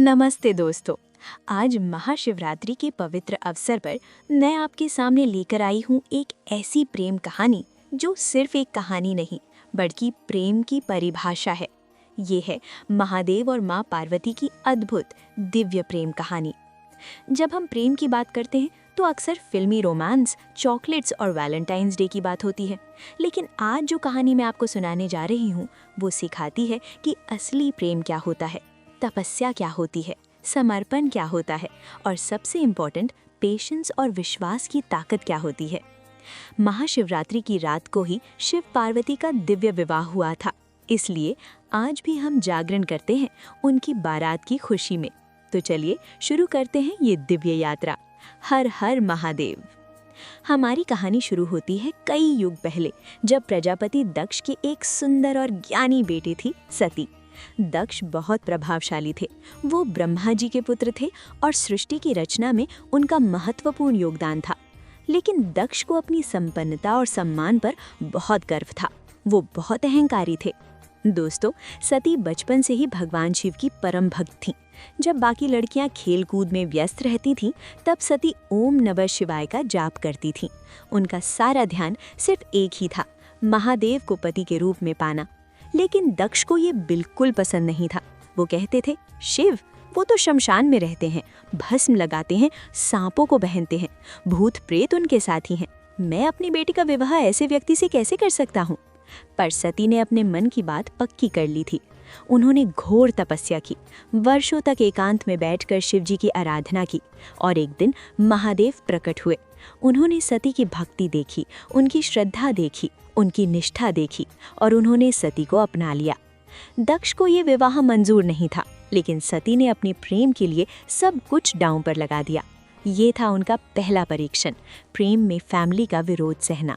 नमस्ते दोस्तों। आज महाशिवरात्रि के पवित्र अवसर पर मैं आपके सामने लेकर आई हूँ एक ऐसी प्रेम कहानी जो सिर्फ एक कहानी नहीं बल्कि प्रेम की परिभाषा है। ये है महादेव और माँ पार्वती की अद्भुत दिव्य प्रेम कहानी। जब हम प्रेम की बात करते हैं तो अक्सर फिल्मी रोमांस, चॉकलेट्स और वैलेंटाइंस डे की बात होती है, लेकिन आज जो कहानी मैं आपको सुनाने जा रही हूँ वो सिखाती है कि असली प्रेम क्या होता है, तपस्या क्या होती है, समर्पण क्या होता है और सबसे इम्पोर्टेंट पेशेंस और विश्वास की ताकत क्या होती है। महाशिवरात्रि की रात को ही शिव पार्वती का दिव्य विवाह हुआ था, इसलिए आज भी हम जागरण करते हैं उनकी बारात की खुशी में। तो चलिए शुरू करते हैं ये दिव्य यात्रा। हर हर महादेव। हमारी कहानी शुरू होती है कई युग पहले, जब प्रजापति दक्ष की एक सुंदर और ज्ञानी बेटी थी सती। दक्ष बहुत प्रभावशाली थे। वो ब्रह्मा जी के पुत्र थे और सृष्टि की रचना में उनका महत्वपूर्ण योगदान था। लेकिन दक्ष को अपनी संपन्नता और सम्मान पर बहुत गर्व था। वो बहुत अहंकारी थे। दोस्तों, सती बचपन से ही भगवान शिव की परम भक्त थीं। जब बाकी लड़कियां खेल कूद में व्यस्त रहती थीं, तब सती ओम नमः शिवाय का जाप करती थीं। उनका सारा ध्यान सिर्फ एक ही था, महादेव को पति के रूप में पाना। लेकिन दक्ष को ये बिल्कुल पसंद नहीं था। वो कहते थे, शिव वो तो शमशान में रहते हैं, भस्म लगाते हैं, सांपों को पहनते हैं, भूत प्रेत उनके साथी हैं। मैं अपनी बेटी का विवाह ऐसे व्यक्ति से कैसे कर सकता हूँ? पर सती ने अपने मन की बात पक्की कर ली थी। उन्होंने घोर तपस्या की, वर्षों तक एकांत में बैठकर शिव जी की आराधना की और एक दिन महादेव प्रकट हुए। उन्होंने सती की भक्ति देखी, उनकी श्रद्धा देखी, उनकी निष्ठा देखी और उन्होंने सती को अपना लिया। दक्ष को ये विवाह मंजूर नहीं था, लेकिन सती ने अपने प्रेम के लिए सब कुछ दांव पर लगा दिया। ये था उनका पहला परीक्षण, प्रेम में फैमिली का विरोध सहना।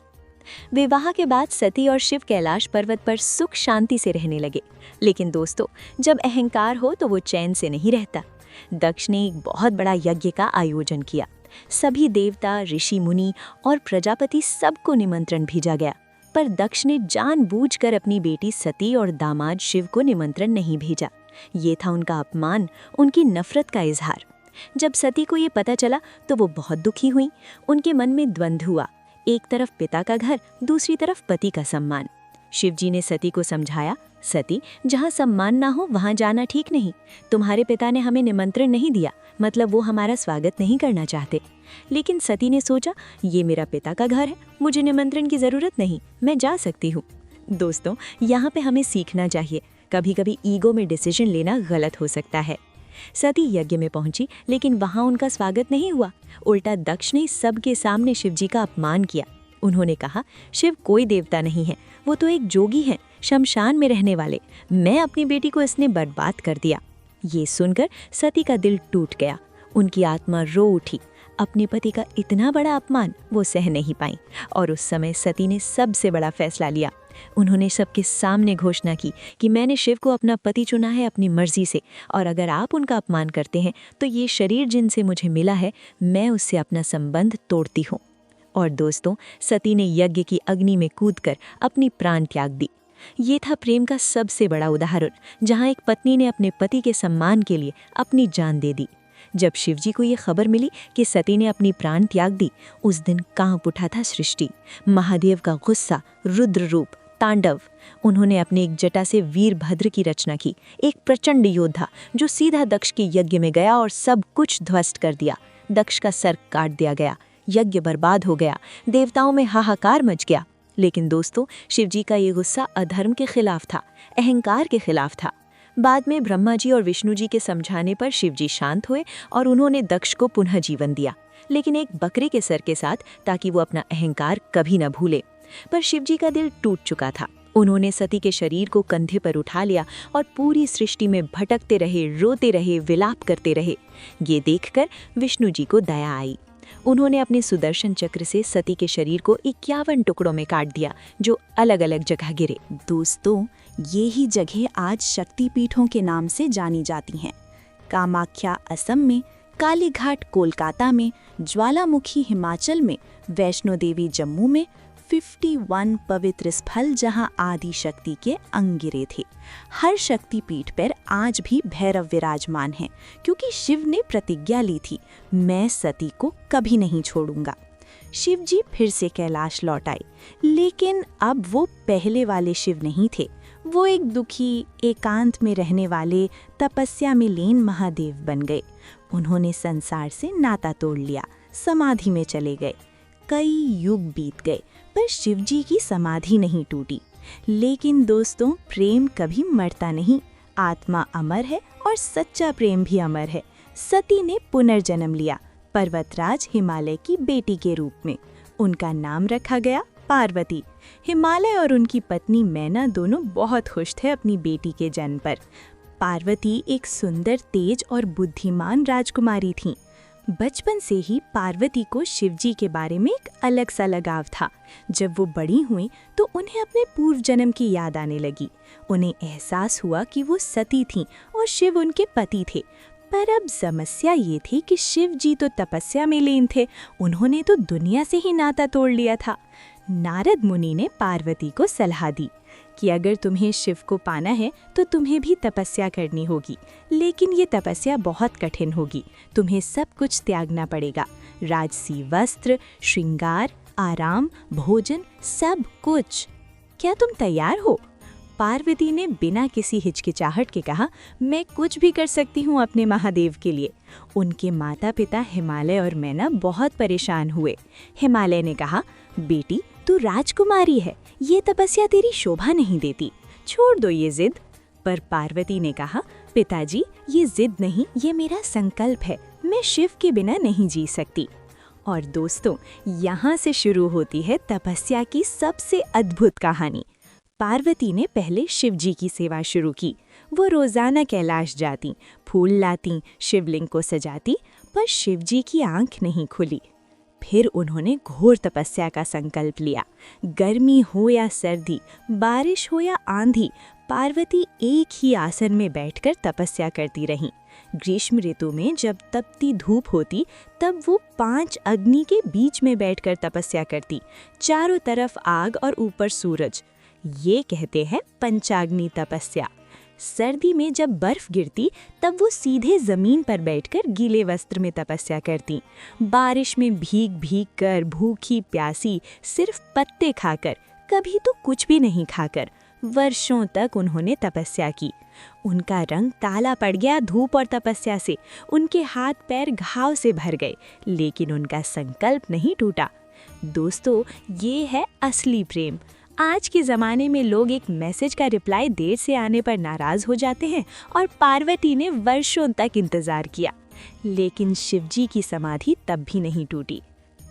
विवाह के बाद सती और शिव कैलाश पर्वत पर सुख शांति से रहने लगे। लेकिन दोस्तों, जब अहंकार हो तो वो चैन से नहीं रहता। दक्ष ने एक बहुत बड़ा यज्ञ का आयोजन किया। सभी देवता, ऋषि मुनि और प्रजापति सबको निमंत्रण भेजा गया, पर दक्ष ने जानबूझकर अपनी बेटी सती और दामाद शिव को निमंत्रण नहीं भेजा। ये था उनका अपमान, उनकी नफरत का इजहार। जब सती को ये पता चला तो वो बहुत दुखी हुई। उनके मन में द्वंद्व हुआ, एक तरफ पिता का घर, दूसरी तरफ पति का सम्मान। शिव जी ने सती को समझाया, सती, जहाँ सम्मान ना हो वहाँ जाना ठीक नहीं। तुम्हारे पिता ने हमें निमंत्रण नहीं दिया, मतलब वो हमारा स्वागत नहीं करना चाहते। लेकिन सती ने सोचा, ये मेरा पिता का घर है, मुझे निमंत्रण की ज़रूरत नहीं, मैं जा सकती हूँ। दोस्तों, यहाँ पे हमें सीखना चाहिए, कभी कभी ईगो में डिसीजन लेना गलत हो सकता है। सती यज्ञ में पहुंची, लेकिन वहां उनका स्वागत नहीं हुआ। उल्टा दक्ष ने सबके सामने शिव जी का अपमान किया। उन्होंने कहा, शिव कोई देवता नहीं है, वो तो एक जोगी है, शमशान में रहने वाले। मैं अपनी बेटी को इसने बर्बाद कर दिया। ये सुनकर सती का दिल टूट गया। उनकी आत्मा रो उठी। अपने पति का इतना बड़ा अपमान वो सह नहीं पाई और उस समय सती ने सबसे बड़ा फैसला लिया। उन्होंने सबके सामने घोषणा की कि मैंने शिव को अपना पति चुना है अपनी मर्जी से, और अगर आप उनका अपमान करते हैं तो ये शरीर जिनसे मुझे मिला है, मैं उससे अपना संबंध तोड़ती हूँ। और दोस्तों, सती ने यज्ञ की अग्नि में कूदकर अपनी प्राण त्याग दी। ये था प्रेम का सबसे बड़ा उदाहरण, जहाँ एक पत्नी ने अपने पति के सम्मान के लिए अपनी जान दे दी। जब शिवजी को ये खबर मिली कि सती ने अपनी प्राण त्याग दी, उस दिन कांप उठा था सृष्टि। महादेव का गुस्सा, रुद्र रूप, तांडव। उन्होंने अपने एक जटा से वीरभद्र की रचना की, एक प्रचंड योद्धा जो सीधा दक्ष के यज्ञ में गया और सब कुछ ध्वस्त कर दिया। दक्ष का सर काट दिया गया, यज्ञ बर्बाद हो गया, देवताओं में हाहाकार मच गया। लेकिन दोस्तों, शिवजी का ये गुस्सा अधर्म के खिलाफ था, अहंकार के खिलाफ था। बाद में ब्रह्मा जी और विष्णु जी के समझाने पर शिवजी शांत हुए और उन्होंने दक्ष को पुनः जीवन दिया, लेकिन एक बकरे के सर के साथ, ताकि वो अपना अहंकार कभी न भूले। पर शिवजी का दिल टूट चुका था। उन्होंने सती के शरीर को कंधे पर उठा लिया और पूरी सृष्टि में भटकते रहे, रोते रहे, विलाप करते रहे। ये देखकर विष्णु जी को दया आई। उन्होंने अपने सुदर्शन चक्र से सती के शरीर को 51 टुकड़ों में काट दिया, जो अलग अलग जगह गिरे। दोस्तों, ये ही जगह आज शक्तिपीठों के नाम से जानी जाती हैं। कामाख्या असम में, कालीघाट कोलकाता में, ज्वालामुखी हिमाचल में, वैष्णो देवी जम्मू में, 51 पवित्र स्थल जहां आदि शक्ति के अंग गिरे थे। हर शक्ति पीठ पर आज भी भैरव विराजमान हैं, क्योंकि शिव ने प्रतिज्ञा ली थी, मैं सती को कभी नहीं छोड़ूंगा। शिव जी फिर से कैलाश लौट आए, लेकिन अब वो पहले वाले शिव नहीं थे। वो एक दुखी, एकांत में रहने वाले, तपस्या में लीन महादेव बन गए। उन्होंने संसार से नाता तोड़ लिया, समाधि में चले गए। कई युग बीत गए, पर शिव जी की समाधि नहीं टूटी। लेकिन दोस्तों, प्रेम कभी मरता नहीं। आत्मा अमर है और सच्चा प्रेम भी अमर है। सती ने पुनर्जन्म लिया, पर्वतराज हिमालय की बेटी के रूप में। उनका नाम रखा गया पार्वती। हिमालय और उनकी पत्नी मैना दोनों बहुत खुश थे अपनी बेटी के जन्म पर। पार्वती एक सुंदर, तेज और बुद्धिमान राजकुमारी थीं। बचपन से ही पार्वती को शिवजी के बारे में एक अलग सा लगाव था। जब वो बड़ी हुईं तो उन्हें अपने पूर्व जन्म की याद आने लगी। उन्हें एहसास हुआ कि वो सती थीं और शिव उनके पति थे। पर अब समस्या ये थी कि शिव जी तो तपस्या में लीन थे, उन्होंने तो दुनिया से ही नाता तोड़ लिया था। नारद मुनि ने पार्वती को सलाह दी कि अगर तुम्हें शिव को पाना है तो तुम्हें भी तपस्या करनी होगी, लेकिन ये तपस्या बहुत कठिन होगी। तुम्हें सब कुछ त्यागना पड़ेगा, राजसी वस्त्र, श्रृंगार, आराम, भोजन, सब कुछ। क्या तुम तैयार हो? पार्वती ने बिना किसी हिचकिचाहट के कहा, मैं कुछ भी कर सकती हूँ अपने महादेव के लिए। उनके माता पिता हिमालय और मैना बहुत परेशान हुए। हिमालय ने कहा, बेटी तू राजकुमारी है, ये तपस्या तेरी शोभा नहीं देती, छोड़ दो ये जिद। पर पार्वती ने कहा, पिताजी ये जिद नहीं, ये मेरा संकल्प है, मैं शिव के बिना नहीं जी सकती। और दोस्तों, यहाँ से शुरू होती है तपस्या की सबसे अद्भुत कहानी। पार्वती ने पहले शिव जी की सेवा शुरू की। वो रोजाना कैलाश जाती, फूल लाती, शिवलिंग को सजाती, पर शिव जी की आंख नहीं खुली। फिर उन्होंने घोर तपस्या का संकल्प लिया। गर्मी हो या सर्दी, बारिश हो या आंधी, पार्वती एक ही आसन में बैठकर तपस्या करती रहीं। ग्रीष्म ऋतु में जब तपती धूप होती, तब वो 5 अग्नि के बीच में बैठकर तपस्या करती। चारों तरफ आग और ऊपर सूरज, ये कहते हैं पंचाग्नि तपस्या। सर्दी में जब बर्फ गिरती, तब वो सीधे जमीन पर बैठकर गीले वस्त्र में तपस्या करती। बारिश में भीग भीग कर, भूखी प्यासी, सिर्फ पत्ते खाकर, कभी तो कुछ भी नहीं खाकर, वर्षों तक उन्होंने तपस्या की। उनका रंग काला पड़ गया धूप और तपस्या से, उनके हाथ पैर घाव से भर गए, लेकिन उनका संकल्प नहीं टूटा। दोस्तों, ये है असली प्रेम। आज के ज़माने में लोग एक मैसेज का रिप्लाई देर से आने पर नाराज़ हो जाते हैं, और पार्वती ने वर्षों तक इंतज़ार किया, लेकिन शिवजी की समाधि तब भी नहीं टूटी।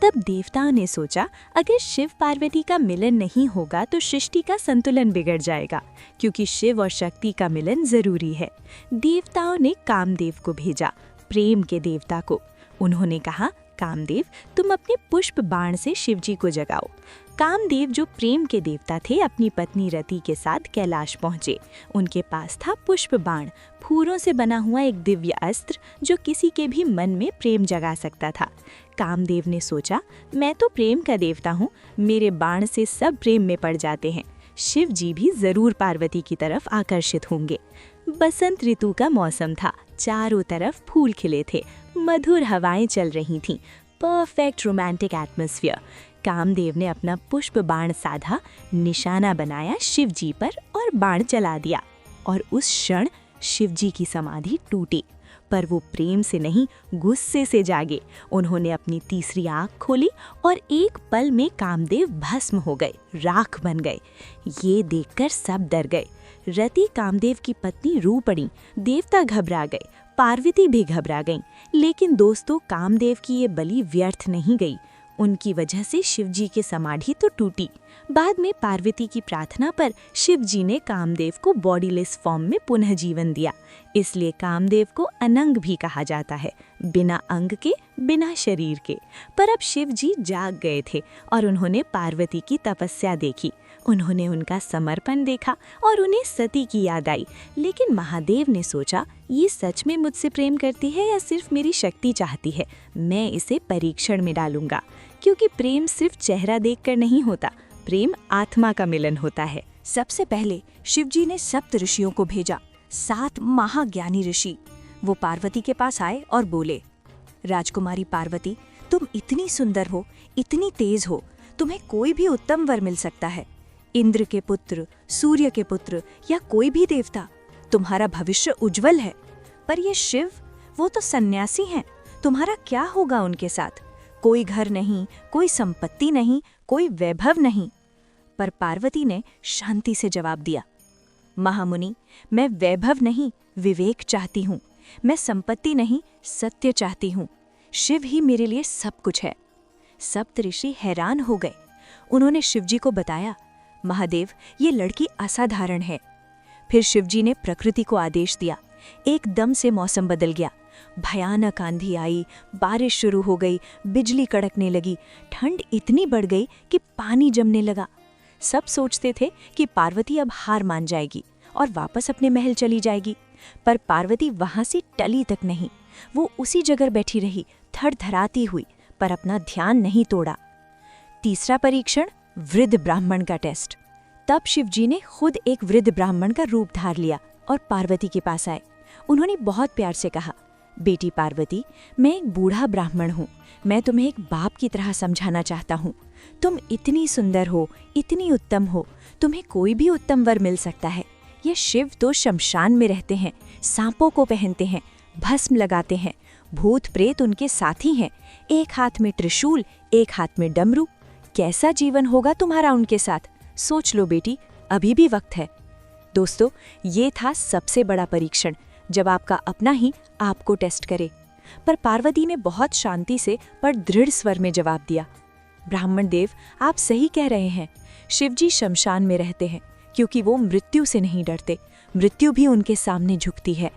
तब देवताओं ने सोचा, अगर शिव पार्वती का मिलन नहीं होगा तो सृष्टि का संतुलन बिगड़ जाएगा, क्योंकि शिव और शक्ति का मिलन ज़रूरी है। देवताओं ने कामदेव को भेजा, प्रेम के देवता को। उन्होंने कहा, कामदेव तुम अपने पुष्प बाण से शिवजी को जगाओ। कामदेव जो प्रेम के देवता थे, अपनी पत्नी रति के साथ कैलाश पहुँचे। उनके पास था पुष्प बाण, फूलों से बना हुआ एक दिव्य अस्त्र जो किसी के भी मन में प्रेम जगा सकता था। कामदेव ने सोचा, मैं तो प्रेम का देवता हूँ, मेरे बाण से सब प्रेम में पड़ जाते हैं, शिव जी भी जरूर पार्वती की तरफ आकर्षित होंगे। बसंत ऋतु का मौसम था, चारों तरफ फूल खिले थे, मधुर हवाएं चल रही थीं, परफेक्ट रोमांटिक एटमॉस्फेयर। कामदेव ने अपना पुष्प बाण साधा, निशाना बनाया शिव जी पर और बाण चला दिया, और उस क्षण शिव जी की समाधि टूटी। पर वो प्रेम से नहीं, गुस्से से जागे। उन्होंने अपनी तीसरी आंख खोली और एक पल में कामदेव भस्म हो गए, राख बन गए। ये देखकर सब डर गए। रति कामदेव की पत्नी रो पड़ी, देवता घबरा गए, पार्वती भी घबरा गईं। लेकिन दोस्तों, कामदेव की ये बलि व्यर्थ नहीं गई। उनकी वजह से शिवजी की समाधि तो टूटी। बाद में पार्वती की प्रार्थना पर शिवजी ने कामदेव को बॉडीलेस फॉर्म में पुनः जीवन दिया। इसलिए कामदेव को अनंग भी कहा जाता है, बिना अंग के, बिना शरीर के। पर अब शिवजी जाग गए थे और उन्होंने पार्वती की तपस्या देखी। उन्होंने उनका समर्पण देखा और उन्हें सती की याद आई। लेकिन महादेव ने सोचा, ये सच में मुझसे प्रेम करती है या सिर्फ मेरी शक्ति चाहती है? मैं इसे परीक्षण में डालूंगा, क्योंकि प्रेम सिर्फ चेहरा देखकर नहीं होता, प्रेम आत्मा का मिलन होता है। सबसे पहले शिवजी ने सप्त ऋषियों को भेजा, 7 महाज्ञानी ऋषि। वो पार्वती के पास आए और बोले, राजकुमारी पार्वती, तुम इतनी सुंदर हो, इतनी तेज हो, तुम्हें कोई भी उत्तम वर मिल सकता है। इंद्र के पुत्र, सूर्य के पुत्र या कोई भी देवता, तुम्हारा भविष्य उज्जवल है। पर ये शिव, वो तो सन्यासी हैं, तुम्हारा क्या होगा उनके साथ? कोई घर नहीं, कोई संपत्ति नहीं, कोई वैभव नहीं। पर पार्वती ने शांति से जवाब दिया, महामुनि, मैं वैभव नहीं, विवेक चाहती हूँ। मैं संपत्ति नहीं, सत्य चाहती हूँ। शिव ही मेरे लिए सब कुछ है। सप्तऋषि हैरान हो गए। उन्होंने शिवजी को बताया, महादेव, ये लड़की असाधारण है। फिर शिवजी ने प्रकृति को आदेश दिया। एकदम से मौसम बदल गया। भयानक आंधी आई, बारिश शुरू हो गई, बिजली कड़कने लगी, ठंड इतनी बढ़ गई कि पानी जमने लगा। सब सोचते थे कि पार्वती अब हार मान जाएगी और वापस अपने महल चली जाएगी, पर पार्वती वहां से टली तक नहीं। वो उसी जगह बैठी रही, थरथराती हुई, पर अपना ध्यान नहीं तोड़ा। तीसरा परीक्षण, वृद्ध ब्राह्मण का टेस्ट। तब शिवजी ने खुद एक वृद्ध ब्राह्मण का रूप धार लिया और पार्वती के पास आए। उन्होंने बहुत प्यार से कहा, बेटी पार्वती, मैं एक बूढ़ा ब्राह्मण हूँ। मैं तुम्हें एक बाप की तरह समझाना चाहता हूँ। तुम इतनी सुंदर हो, इतनी उत्तम हो, तुम्हें कोई भी उत्तम वर मिल सकता है। ये शिव तो शमशान में रहते हैं, सांपों को पहनते हैं, भस्म लगाते हैं, भूत प्रेत उनके साथी हैं, एक हाथ में त्रिशूल, एक हाथ में डमरू। कैसा जीवन होगा तुम्हारा उनके साथ? सोच लो बेटी, अभी भी वक्त है। दोस्तों, ये था सबसे बड़ा परीक्षण, जब आपका अपना ही आपको टेस्ट करे। पर पार्वती ने बहुत शांति से पर दृढ़ स्वर में जवाब दिया, ब्राह्मण देव, आप सही कह रहे हैं। शिवजी शमशान में रहते हैं क्योंकि वो मृत्यु से नहीं डरते। मृत्यु भी उनके सामने झुकती है।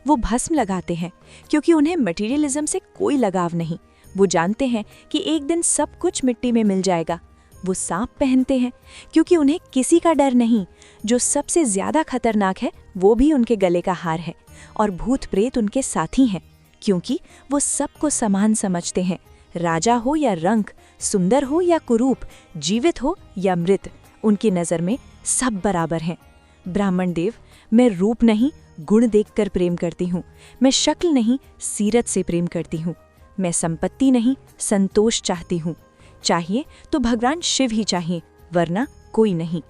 वो भस्म लगाते हैं क्योंकि उन्हें मटेरियलिज्म से कोई लगाव नहीं। वो जानते हैं कि एक दिन सब कुछ मिट्टी में मिल जाएगा। वो सांप पहनते हैं क्योंकि उन्हें किसी का डर नहीं। जो सबसे ज्यादा खतरनाक है वो भी उनके गले का हार है। और भूत प्रेत उनके साथी हैं क्योंकि वो सबको समान समझते हैं। राजा हो या रंक, सुंदर हो या कुरूप, जीवित हो या मृत, उनकी नज़र में सब बराबर हैं। ब्राह्मण देव, मैं रूप नहीं, गुण देखकर प्रेम करती हूँ। मैं शक्ल नहीं, सीरत से प्रेम करती हूँ। मैं संपत्ति नहीं, संतोष चाहती हूँ। चाहिए तो भगवान शिव ही चाहिए, वरना कोई नहीं।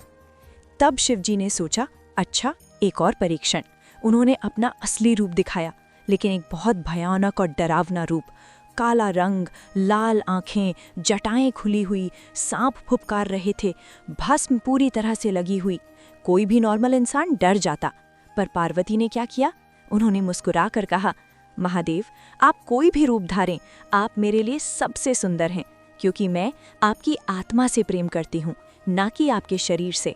तब शिवजी ने सोचा, अच्छा, एक और परीक्षण। उन्होंने अपना असली रूप दिखाया, लेकिन एक बहुत भयानक और डरावना रूप। काला रंग, लाल आंखें, जटाएं खुली हुई, सांप फुफकार रहे थे, भस्म पूरी तरह से लगी हुई। कोई भी नॉर्मल इंसान डर जाता। पर पार्वती ने क्या किया? उन्होंने मुस्कुरा कर कहा, महादेव, आप कोई भी रूप धारें, आप मेरे लिए सबसे सुंदर हैं, क्योंकि मैं आपकी आत्मा से प्रेम करती हूँ, ना कि आपके शरीर से।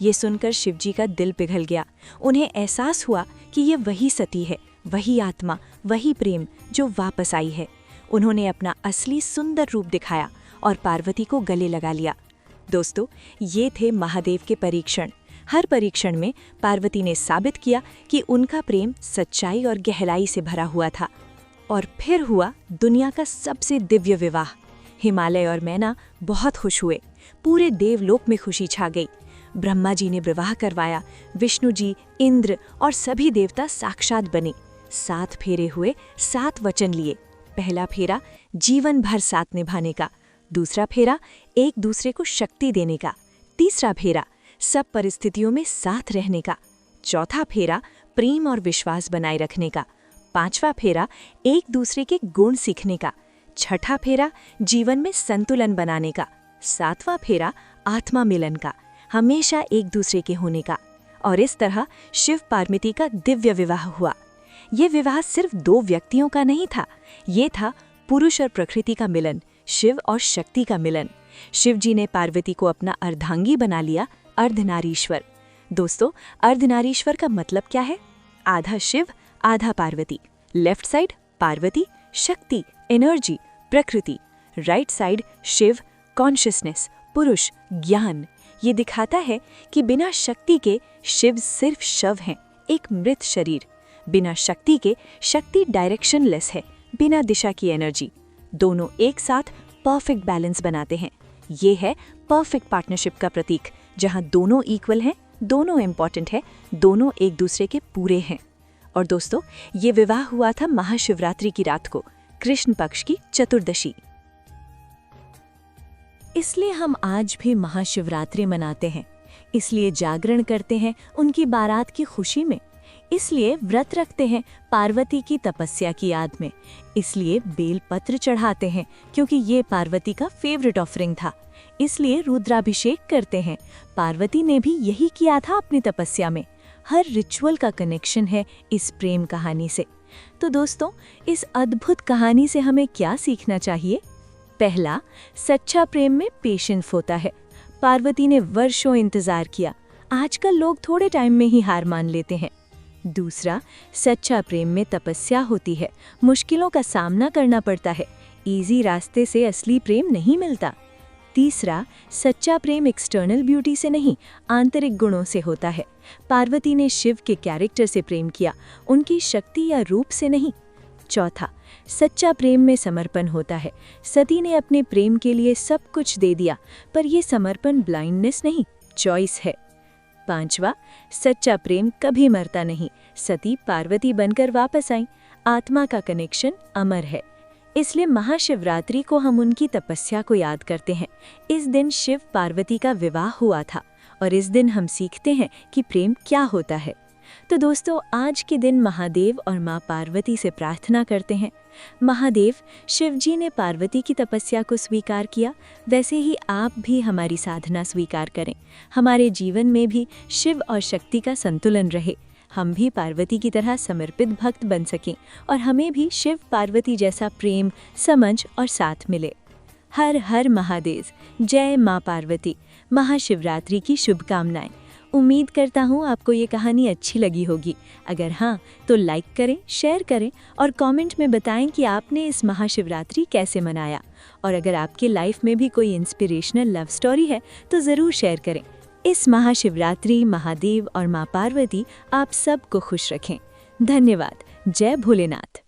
ये सुनकर शिवजी का दिल पिघल गया। उन्हें एहसास हुआ कि ये वही सती है, वही आत्मा, वही प्रेम जो वापस आई है। उन्होंने अपना असली सुंदर रूप दिखाया और पार्वती को गले लगा लिया। दोस्तों, ये थे महादेव के परीक्षण। हर परीक्षण में पार्वती ने साबित किया कि उनका प्रेम सच्चाई और गहराई से भरा हुआ था। और फिर हुआ दुनिया का सबसे दिव्य विवाह। हिमालय और मैना बहुत खुश हुए। पूरे देवलोक में खुशी छा गई। ब्रह्मा जी ने विवाह करवाया। विष्णु जी, इंद्र और सभी देवता साक्षात बने। 7 फेरे हुए, 7 वचन लिए। पहला फेरा जीवन भर साथ निभाने का। दूसरा फेरा एक दूसरे को शक्ति देने का। तीसरा फेरा सब परिस्थितियों में साथ रहने का। चौथा फेरा प्रेम और विश्वास बनाए रखने का। 5वां फेरा एक दूसरे के गुण सीखने का। 6ठा फेरा जीवन में संतुलन बनाने का। 7वां फेरा आत्मा मिलन का, हमेशा एक दूसरे के होने का। और इस तरह शिव पार्वती का दिव्य विवाह हुआ। ये विवाह सिर्फ 2 व्यक्तियों का नहीं था, ये था पुरुष और प्रकृति का मिलन, शिव और शक्ति का मिलन। शिव जी ने पार्वती को अपना अर्धांगी बना लिया, अर्धनारीश्वर। दोस्तों, अर्धनारीश्वर का मतलब क्या है? आधा शिव, आधा पार्वती। लेफ्ट साइड पार्वती, शक्ति, एनर्जी, प्रकृति। राइट साइड शिव, कॉन्शियसनेस, पुरुष, ज्ञान। ये दिखाता है कि बिना शक्ति के शिव सिर्फ शव हैं, एक मृत शरीर। बिना शक्ति के शक्ति डायरेक्शनलेस है, बिना दिशा की एनर्जी। दोनों एक साथ परफेक्ट बैलेंस बनाते हैं। ये है परफेक्ट पार्टनरशिप का प्रतीक, जहां दोनों इक्वल हैं, दोनों इम्पॉर्टेंट है, दोनों एक दूसरे के पूरे हैं। और दोस्तों, ये विवाह हुआ था महाशिवरात्रि की रात को, कृष्ण पक्ष की चतुर्दशी। इसलिए हम आज भी महाशिवरात्रि मनाते हैं, इसलिए जागरण करते हैं उनकी बारात की खुशी में, इसलिए व्रत रखते हैं पार्वती की तपस्या की याद में, इसलिए बेलपत्र चढ़ाते हैं क्योंकि ये पार्वती का फेवरेट ऑफरिंग था, इसलिए रुद्राभिषेक करते हैं, पार्वती ने भी यही किया था अपनी तपस्या में। हर रिचुअल का कनेक्शन है इस प्रेम कहानी से। तो दोस्तों, इस अद्भुत कहानी से हमें क्या सीखना चाहिए? पहला, सच्चा प्रेम में पेशेंस होता है। पार्वती ने वर्षों इंतजार किया, आजकल लोग थोड़े टाइम में ही हार मान लेते हैं। दूसरा, सच्चा प्रेम में तपस्या होती है, मुश्किलों का सामना करना पड़ता है, इजी रास्ते से असली प्रेम नहीं मिलता। तीसरा, सच्चा प्रेम एक्सटर्नल ब्यूटी से नहीं, आंतरिक गुणों से होता है। पार्वती ने शिव के कैरेक्टर से प्रेम किया, उनकी शक्ति या रूप से नहीं। चौथा, सच्चा प्रेम में समर्पण होता है। सती ने अपने प्रेम के लिए सब कुछ दे दिया, पर यह समर्पण ब्लाइंडनेस नहीं, चॉइस है। पांचवा, सच्चा प्रेम कभी मरता नहीं। सती पार्वती बनकर वापस आई, आत्मा का कनेक्शन अमर है। इसलिए महाशिवरात्रि को हम उनकी तपस्या को याद करते हैं। इस दिन शिव पार्वती का विवाह हुआ था और इस दिन हम सीखते हैं कि प्रेम क्या होता है। तो दोस्तों, आज के दिन महादेव और माँ पार्वती से प्रार्थना करते हैं। महादेव, शिवजी ने पार्वती की तपस्या को स्वीकार किया, वैसे ही आप भी हमारी साधना स्वीकार करें। हमारे जीवन में भी शिव और शक्ति का संतुलन रहे, हम भी पार्वती की तरह समर्पित भक्त बन सकें और हमें भी शिव पार्वती जैसा प्रेम, समझ और साथ मिले। हर हर महादेव, जय माँ पार्वती। महाशिवरात्रि की शुभकामनाएं। उम्मीद करता हूँ आपको ये कहानी अच्छी लगी होगी। अगर हाँ, तो लाइक करें, शेयर करें और कमेंट में बताएं कि आपने इस महाशिवरात्रि कैसे मनाया। और अगर आपके लाइफ में भी कोई इंस्पिरेशनल लव स्टोरी है तो ज़रूर शेयर करें। इस महाशिवरात्रि महादेव और माँ पार्वती आप सबको खुश रखें। धन्यवाद। जय भोलेनाथ।